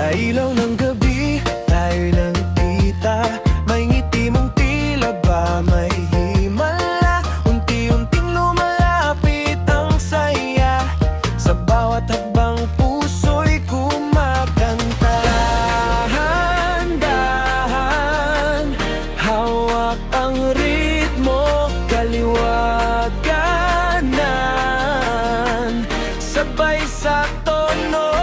Sa ilaw ng gabi, tayo'y nagkita. May ngiti mong tila ba may himala. Unti-unting lumalapit ang saya. Sa bawat hakbang puso'y kumakanta. Dahan-dahan, hawak ang ritmo, kaliwat kanan. Sabay sa tono,